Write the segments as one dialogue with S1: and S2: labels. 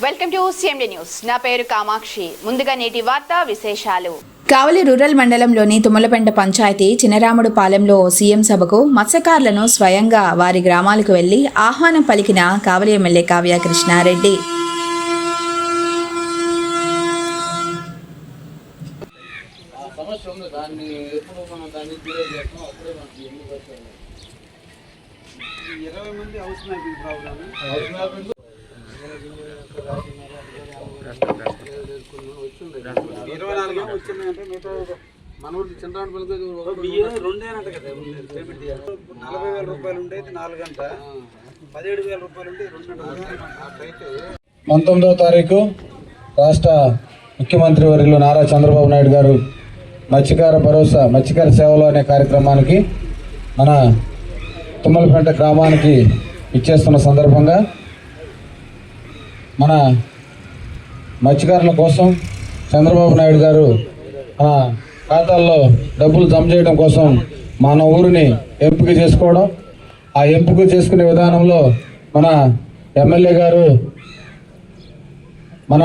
S1: Welcome to CMD news. నా పేరు కామాక్షి. ముందుగా నేటి వార్తా విశేషాలు.
S2: కావలి రూరల్ మండలంలోని తుమ్మలపెంట పంచాయతీ చినరాముడుపాలెంలో సీఎం సభకు మత్స్యకారులను స్వయంగా వారి గ్రామాలకు వెళ్లి ఆహ్వానం పలికిన కావలి ఎమ్మెల్యే కావ్య కృష్ణారెడ్డి.
S3: మన ఊరికి చంద్రానికి 40,000 రూపాయలు ఉంటే 4 గంట 17,000 రూపాయలు ఉంటే 2 గంటలు. 19వ తారీఖు రాష్ట్ర ముఖ్యమంత్రి వర్యులు నారా చంద్రబాబు నాయుడు గారు మత్స్యకార భరోసా మత్స్యకార సేవలు అనే కార్యక్రమానికి మన తుమ్మలపెంట గ్రామానికి ఇచ్చేస్తున్న సందర్భంగా మన మత్స్యకారుల కోసం చంద్రబాబు నాయుడు గారు మన ఖాతాల్లో డబ్బులు జమ చేయడం కోసం మన ఊరిని ఎంపిక చేసుకోవడం, ఆ ఎంపిక చేసుకునే విధానంలో మన ఎమ్మెల్యే గారు మన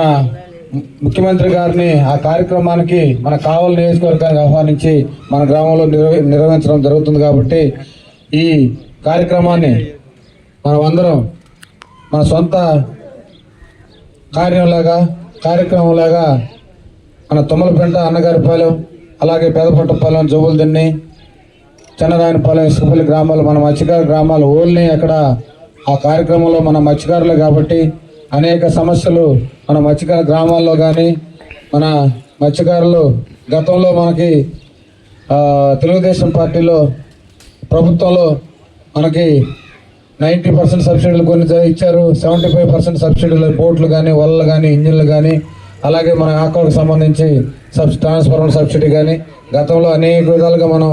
S3: ముఖ్యమంత్రి గారిని ఆ కార్యక్రమానికి మన కావలి నియోజకవర్గానికి ఆహ్వానించి మన గ్రామంలో నిర్వహించడం జరుగుతుంది. కాబట్టి ఈ కార్యక్రమాన్ని మనమందరం మన సొంత కార్యక్రమంలాగా మన తుమ్మలపెంట, అన్నగారిపాలెం, అలాగే పెదపట్టపాలెం, జోబులదిన్ని, చిన్నరాయనపాలెం, ఇసుకపల్లి గ్రామాలు మన మత్స్యకార గ్రామాలు ఓన్లీ అక్కడ ఆ కార్యక్రమంలో మన మత్స్యకారులే కాబట్టి అనేక సమస్యలు మన మత్స్యకార గ్రామాల్లో కానీ మన మత్స్యకారులు గతంలో మనకి తెలుగుదేశం పార్టీలో ప్రభుత్వంలో మనకి 90% సబ్సిడీలు కొన్ని ఇచ్చారు. 75% సబ్సిడీలు బోట్లు కానీ, వలలు కానీ, ఇంజిన్లు కానీ, అలాగే మన ఆకులకు సంబంధించి ట్రాన్స్ఫార్మర్ సబ్సిడీ కానీ గతంలో అనేక విధాలుగా మనం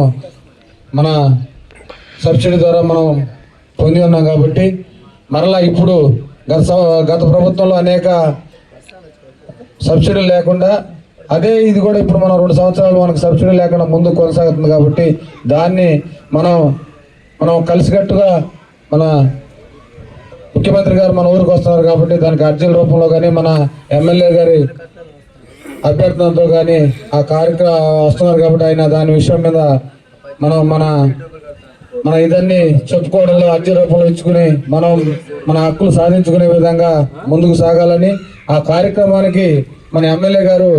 S3: మన సబ్సిడీ ద్వారా మనం పొంది ఉన్నాం. కాబట్టి మరలా ఇప్పుడు గత ప్రభుత్వంలో అనేక సబ్సిడీలు లేకుండా అదే ఇది కూడా ఇప్పుడు మనం 2 సంవత్సరాలు మనకు సబ్సిడీ లేకుండా ముందుకు కొనసాగుతుంది. కాబట్టి దాన్ని మనం కలిసికట్టుగా మన ముఖ్యమంత్రి గారు మన ఊరికి వస్తున్నారు కాబట్టి దానికి అర్జీల రూపంలో కానీ మన ఎమ్మెల్యే గారి అభ్యర్థనతో కానీ ఆ కార్యక్రమం వస్తున్నారు. కాబట్టి ఆయన దాని విషయం మీద మన ఇదన్నీ చెప్పుకోవడంలో అర్జీ రూపంలో ఇచ్చుకుని మన హక్కులు సాధించుకునే విధంగా ముందుకు సాగాలని ఆ కార్యక్రమానికి మన ఎమ్మెల్యే గారు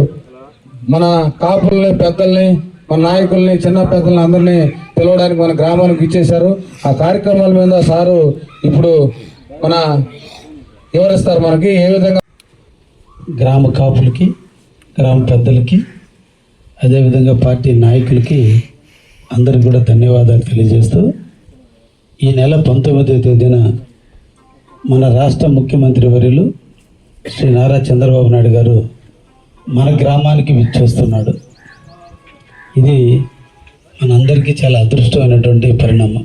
S3: మన కాపుల్ని, పెద్దల్ని, మన నాయకుల్ని, చిన్న పెద్దల్ని అందరినీ పిలవడానికి మన గ్రామానికి ఇచ్చేశారు. ఆ కార్యక్రమాల మీద సారు ఇప్పుడు మన వివరిస్తారు మనకి ఏ విధంగా.
S4: గ్రామ కాపులకి, గ్రామ పెద్దలకి, అదేవిధంగా పార్టీ నాయకులకి అందరికి కూడా ధన్యవాదాలు తెలియజేస్తూ ఈ నెల 19వ తేదీన మన రాష్ట్ర ముఖ్యమంత్రి వర్యులు శ్రీ నారా చంద్రబాబు నాయుడు గారు మన గ్రామానికి విచ్చేస్తున్నాడు. ఇది మనందరికీ చాలా అదృష్టమైనటువంటి పరిణామం.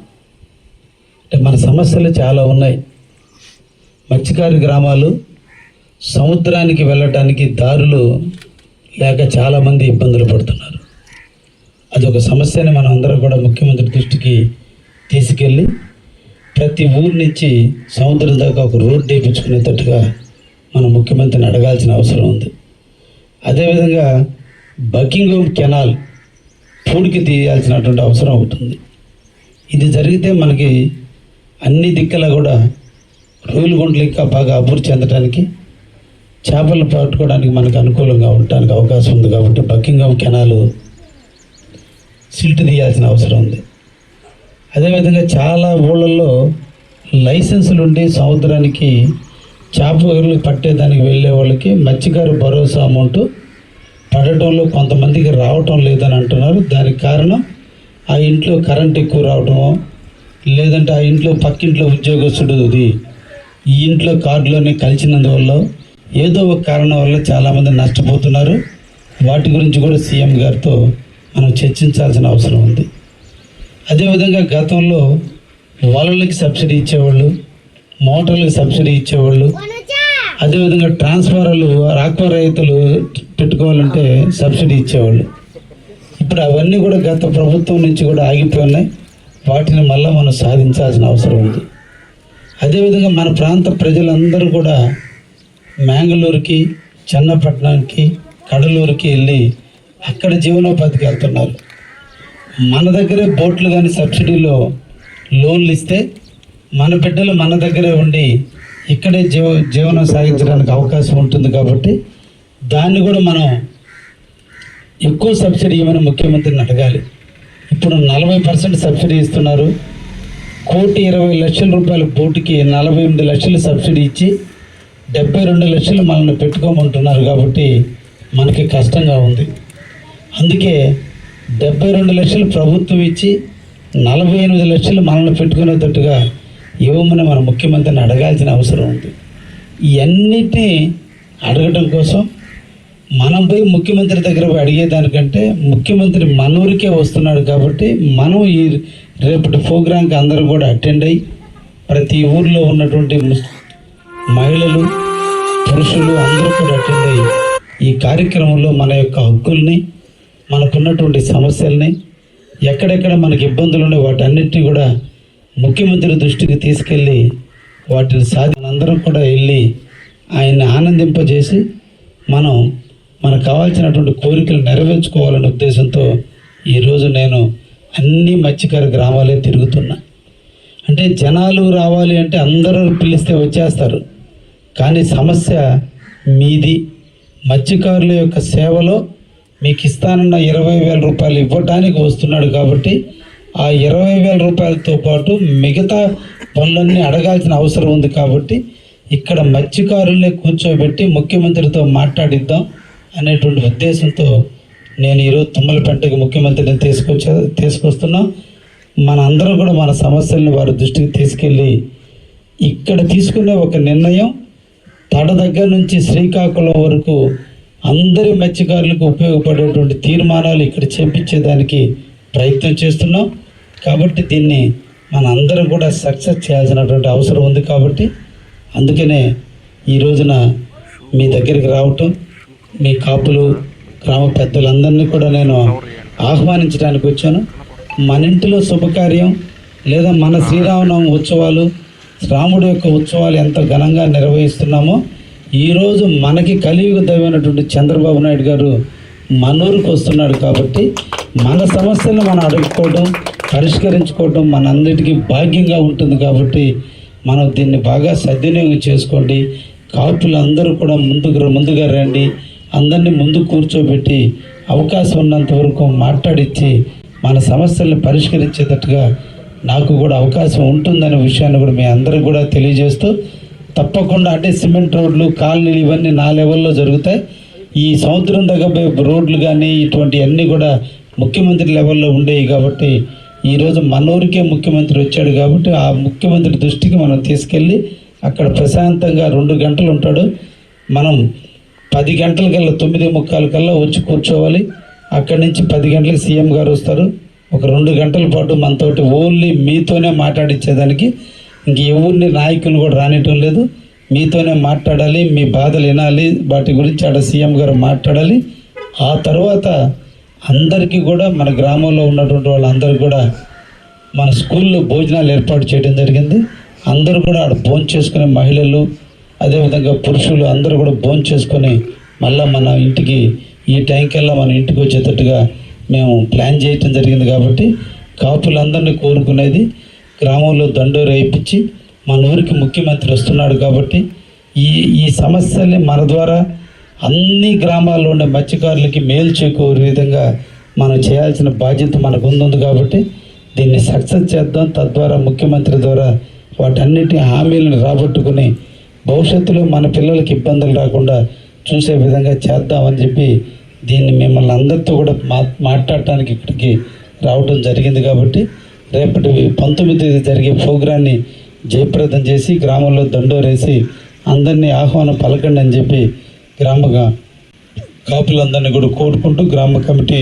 S4: అంటే మన సమస్యలు చాలా ఉన్నాయి. మత్స్యకారు గ్రామాలు సముద్రానికి వెళ్ళటానికి దారులు లేక చాలామంది ఇబ్బందులు పడుతున్నారు. అదొక సమస్యని మనం అందరం కూడా ముఖ్యమంత్రి దృష్టికి తీసుకెళ్ళి ప్రతి ఊరు నుంచి సముద్రం దాకా ఒక రోడ్డు వేయించుకునేటట్టుగా మన ముఖ్యమంత్రిని అడగాల్సిన అవసరం ఉంది. అదేవిధంగా బకింగ్హామ్ కెనాల్ పూడికి తీయాల్సినటువంటి అవసరం ఉంటుంది. ఇది జరిగితే మనకి అన్ని దిక్కులా కూడా రొయ్యల గుంటలు ఇంకా బాగా అభివృద్ధి చెందడానికి, చేపలు పట్టుకోవడానికి మనకు అనుకూలంగా ఉండటానికి అవకాశం ఉంది. కాబట్టి బకింగ్హామ్ కెనాల్ సిల్ట్ తీయాల్సిన అవసరం ఉంది. అదేవిధంగా చాలా ఊళ్ళల్లో లైసెన్సులు ఉండి సముద్రానికి చేపలు పట్టేదానికి వెళ్ళే వాళ్ళకి మత్స్యకార భరోసా అమౌంట్ పడటంలో కొంతమందికి రావటం లేదని అంటున్నారు. దానికి కారణం ఆ ఇంట్లో కరెంట్ ఎక్కువ రావటమో, లేదంటే ఆ ఇంట్లో పక్కింట్లో ఉద్యోగస్తుడుది ఈ ఇంట్లో కార్డులోనే కలిసినందువల్ల ఏదో ఒక కారణం వల్ల చాలామంది నష్టపోతున్నారు. వాటి గురించి కూడా సీఎం గారితో మనం చర్చించాల్సిన అవసరం ఉంది. అదేవిధంగా గతంలో వలలకి సబ్సిడీ ఇచ్చేవాళ్ళు, మోటార్లకు సబ్సిడీ ఇచ్చేవాళ్ళు, అదేవిధంగా ట్రాన్స్ఫార్మర్లు ఆక్వా రైతులు పెట్టుకోవాలంటే సబ్సిడీ ఇచ్చేవాళ్ళు. ఇప్పుడు అవన్నీ కూడా గత ప్రభుత్వం నుంచి కూడా ఆగిపోయినాయి. వాటిని మళ్ళీ మనం సాధించాల్సిన అవసరం ఉంది. అదేవిధంగా మన ప్రాంత ప్రజలందరూ కూడా మ్యాంగళూరుకి, చెన్నపట్నానికి, కడలూరుకి వెళ్ళి అక్కడ జీవనోపాధికి వెళ్తున్నారు. మన దగ్గరే బోట్లు కానీ సబ్సిడీలో లోన్లు ఇస్తే మన బిడ్డలు మన దగ్గరే ఉండి ఇక్కడే జీవనం సాగించడానికి అవకాశం ఉంటుంది. కాబట్టి దాన్ని కూడా మనం ఎక్కువ సబ్సిడీ ఇవ్వమని ముఖ్యమంత్రిని అడగాలి. ఇప్పుడు 40% సబ్సిడీ ఇస్తున్నారు. 1,20,00,000 రూపాయల బోటుకి 48 లక్షలు సబ్సిడీ ఇచ్చి 72 లక్షలు మనల్ని పెట్టుకోమంటున్నారు. కాబట్టి మనకి కష్టంగా ఉంది. అందుకే 72 లక్షలు ప్రభుత్వం ఇచ్చి 48 లక్షలు మనల్ని పెట్టుకునేటట్టుగా ఇవ్వమని మన ముఖ్యమంత్రిని అడగాల్సిన అవసరం ఉంది. ఇవన్నిటినీ అడగడం కోసం మనం పోయి ముఖ్యమంత్రి దగ్గర పోయి అడిగేదానికంటే ముఖ్యమంత్రి మన ఊరికే వస్తున్నాడు. కాబట్టి మనం ఈ రేపటి ప్రోగ్రాంకి అందరూ కూడా అటెండ్ అయ్యి ప్రతి ఊర్లో ఉన్నటువంటి మహిళలు, పురుషులు అందరూ కూడా అటెండ్ అయ్యి ఈ కార్యక్రమంలో మన యొక్క హక్కుల్ని, మనకున్నటువంటి సమస్యల్ని, ఎక్కడెక్కడ మనకి ఇబ్బందులు ఉన్నాయి వాటన్నిటిని కూడా ముఖ్యమంత్రి దృష్టికి తీసుకెళ్ళి వాటిని మనందరం కూడా వెళ్ళి ఆయన్ని ఆనందింపజేసి మనకు కావాల్సినటువంటి కోరికలు నెరవేర్చుకోవాలనే ఉద్దేశంతో ఈరోజు నేను అన్ని మత్స్యకార గ్రామాలే తిరుగుతున్నా. అంటే జనాలు రావాలి అంటే అందరూ పిలిస్తే వచ్చేస్తారు. కానీ సమస్య మీది. మత్స్యకారుల యొక్క సేవలో మీకు ఇస్తానన్న 20,000 రూపాయలు ఇవ్వడానికి వస్తున్నాడు. కాబట్టి ఆ 20,000 రూపాయలతో పాటు మిగతా పనులన్నీ అడగాల్సిన అవసరం ఉంది. కాబట్టి ఇక్కడ మత్స్యకారుల్ని కూర్చోబెట్టి ముఖ్యమంత్రితో మాట్లాడిద్దాం అనేటువంటి ఉద్దేశంతో నేను ఈరోజు తుమ్మలపెంటకి ముఖ్యమంత్రిని తీసుకొస్తున్నాం. మన అందరం కూడా మన సమస్యల్ని వారి దృష్టికి తీసుకెళ్ళి ఇక్కడ తీసుకునే ఒక నిర్ణయం తడ దగ్గర నుంచి శ్రీకాకుళం వరకు అందరి మత్స్యకారులకు ఉపయోగపడేటువంటి తీర్మానాలు ఇక్కడ చేపించేదానికి ప్రయత్నం చేస్తున్నాం. కాబట్టి దీన్ని మన అందరం కూడా సక్సెస్ చేయాల్సినటువంటి అవసరం ఉంది. కాబట్టి అందుకనే ఈ రోజున మీ దగ్గరికి రావటం, మీ కాపులు గ్రామ పెద్దలందరినీ కూడా నేను ఆహ్వానించడానికి వచ్చాను. మన ఇంటిలో శుభకార్యం లేదా మన శ్రీరామనవమి ఉత్సవాలు, రాముడి యొక్క ఉత్సవాలు ఎంత ఘనంగా నిర్వహిస్తున్నామో ఈరోజు మనకి కలియుగ దైవమైనటువంటి చంద్రబాబు నాయుడు గారు మనూరుకు వస్తున్నాడు. కాబట్టి మన సమస్యలను మనం అడుగుకోవడం, పరిష్కరించుకోవడం మనందరికీ భాగ్యంగా ఉంటుంది. కాబట్టి మనం దీన్ని బాగా సద్వినియోగం చేసుకోండి. కాపులు అందరూ కూడా ముందుగా రండి. అందరినీ ముందు కూర్చోబెట్టి అవకాశం ఉన్నంత వరకు మాట్లాడించి మన సమస్యలను పరిష్కరించేటట్టుగా నాకు కూడా అవకాశం ఉంటుందనే విషయాన్ని కూడా మీ అందరికి కూడా తెలియజేస్తూ, తప్పకుండా అంటే సిమెంట్ రోడ్లు, కాలనీలు ఇవన్నీ నా లెవెల్లో జరుగుతాయి. ఈ సముద్రం దగ్గర రోడ్లు కానీ ఇటువంటి అన్నీ కూడా ముఖ్యమంత్రి లెవెల్లో ఉండేవి. కాబట్టి ఈరోజు మనూరికే ముఖ్యమంత్రి వచ్చాడు. కాబట్టి ఆ ముఖ్యమంత్రి దృష్టికి మనం తీసుకెళ్ళి అక్కడ ప్రశాంతంగా 2 గంటలు ఉంటాడు. మనం 10 గంటలకల్లా 9:45 కల్లా వచ్చి కూర్చోవాలి. అక్కడి నుంచి 10 గంటలకు సీఎం గారు వస్తారు. ఒక 2 గంటల పాటు మనతోటి ఓన్లీ మీతోనే మాట్లాడించేదానికి ఇంక ఎవరిని నాయకులు కూడా రానియటం లేదు. మీతోనే మాట్లాడాలి, మీ బాధలు వినాలి, వాటి గురించి ఆడ సీఎం గారు మాట్లాడాలి. ఆ తర్వాత అందరికీ కూడా మన గ్రామంలో ఉన్నటువంటి వాళ్ళందరూ కూడా మన స్కూల్లో భోజనాలు ఏర్పాటు చేయడం జరిగింది. అందరూ కూడా ఆడ భోజనం చేసుకునే మహిళలు, అదేవిధంగా పురుషులు అందరూ కూడా భోజనం చేసుకొని మళ్ళీ మన ఇంటికి ఈ టైంకల్లా మన ఇంటికి వచ్చేటట్టుగా మేము ప్లాన్ చేయటం జరిగింది. కాబట్టి కాపులందరినీ కోరుకునేది గ్రామంలో దండోరు వేయించి మన ఊరికి ముఖ్యమంత్రి వస్తున్నాడు. కాబట్టి ఈ సమస్యల్ని మన ద్వారా అన్ని గ్రామాల్లో ఉండే మత్స్యకారులకి మేలు చేకూరే విధంగా మనం చేయాల్సిన బాధ్యత మనకు ఉంది. కాబట్టి దీన్ని సక్సెస్ చేద్దాం. తద్వారా ముఖ్యమంత్రి ద్వారా వాటన్నిటి హామీలను రాబట్టుకుని భవిష్యత్తులో మన పిల్లలకి ఇబ్బందులు రాకుండా చూసే విధంగా చేద్దామని చెప్పి దీన్ని మిమ్మల్ని అందరితో కూడా మాట్లాడటానికి ఇక్కడికి రావడం జరిగింది. కాబట్టి రేపటి 19 జరిగే ప్రోగ్రాన్ని జయప్రదం చేసి గ్రామంలో దండోరేసి అందరినీ ఆహ్వానం పలకండి అని చెప్పి గ్రామ కాపులందరినీ కూడా కోరుకుంటూ గ్రామ కమిటీ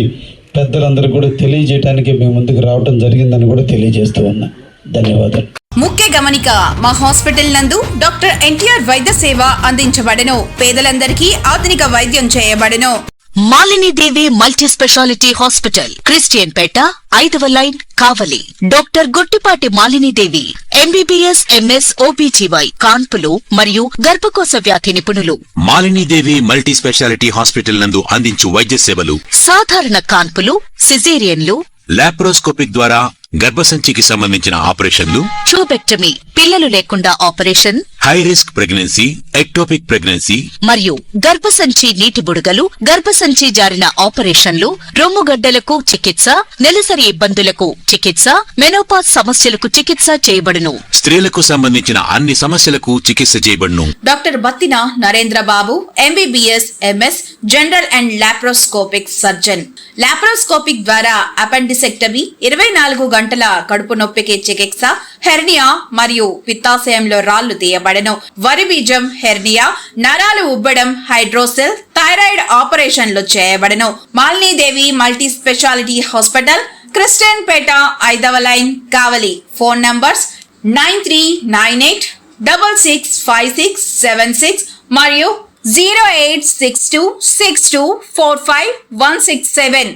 S4: పెద్దలందరూ కూడా తెలియజేయడానికి మేము ముందుకు రావడం జరిగిందని కూడా తెలియజేస్తూ ఉన్నా. ధన్యవాదాలు.
S2: ముఖ్య గమనిక, మా హాస్పిటల్ నందు డాక్టర్ ఎన్టీఆర్ వైద్య సేవ అందించబడెను. పేదలందరికీ ఆధునిక వైద్యం చేయబడెను.
S5: Malinidevi multi specialty hospital, Christian peta, 5వ line, Kavali. Doctor Guttipati Malinidevi, MBBS, MS, OBGY, కాన్పులు మరియు గర్భకోశ వ్యాధి నిపుణులు.
S6: మాలినీదేవి మల్టీ స్పెషాలిటీ హాస్పిటల్ నందు అందించు వైద్య సేవలు:
S5: సాధారణ కాన్పులు, సిజేరియన్లు,
S6: లాప్రోస్కోపిక్ ద్వారా గర్భసంచికి సంబంధించిన ఆపరేషన్లు,
S5: ట్యూబెక్టమీ, పిల్లలు లేకుండా operation,
S6: high risk pregnancy, ectopic pregnancy
S5: మరియు గర్భసంచి నీటి బుడగలు, గర్భసంచి జారిన ఆపరేషన్లు, రొమ్ముగడ్డలకు చికిత్స, నెలసరి ఇబ్బందులకు చికిత్స, మెనోపాజ్ సమస్యలకు చికిత్స చేయబడును.
S6: స్త్రీలకు సంబంధించిన అన్ని సమస్యలకు చికిత్స చేయబడును.
S2: Doctor Battina Narendra Babu, MBBS, MS, general and laparoscopic surgeon. Laparoscopic ద్వారా అపెండిసెక్టమీ, 24 గంటల కడుపు నొప్పికి చికిత్స, హెర్నియా మరియు పిత్తాశయంలో రాళ్లు తీయబడను. వరి బీజం, హెర్నియా, నరాలు ఉబ్బడం, హైడ్రోసెల్, థైరాయిడ్ ఆపరేషన్లు చేయబడను. Malinidevi multi specialty hospital, Christian peta, 5వ లైన్, కావలి. ఫోన్ నంబర్స్ 9398665676 మరియు 08626245167.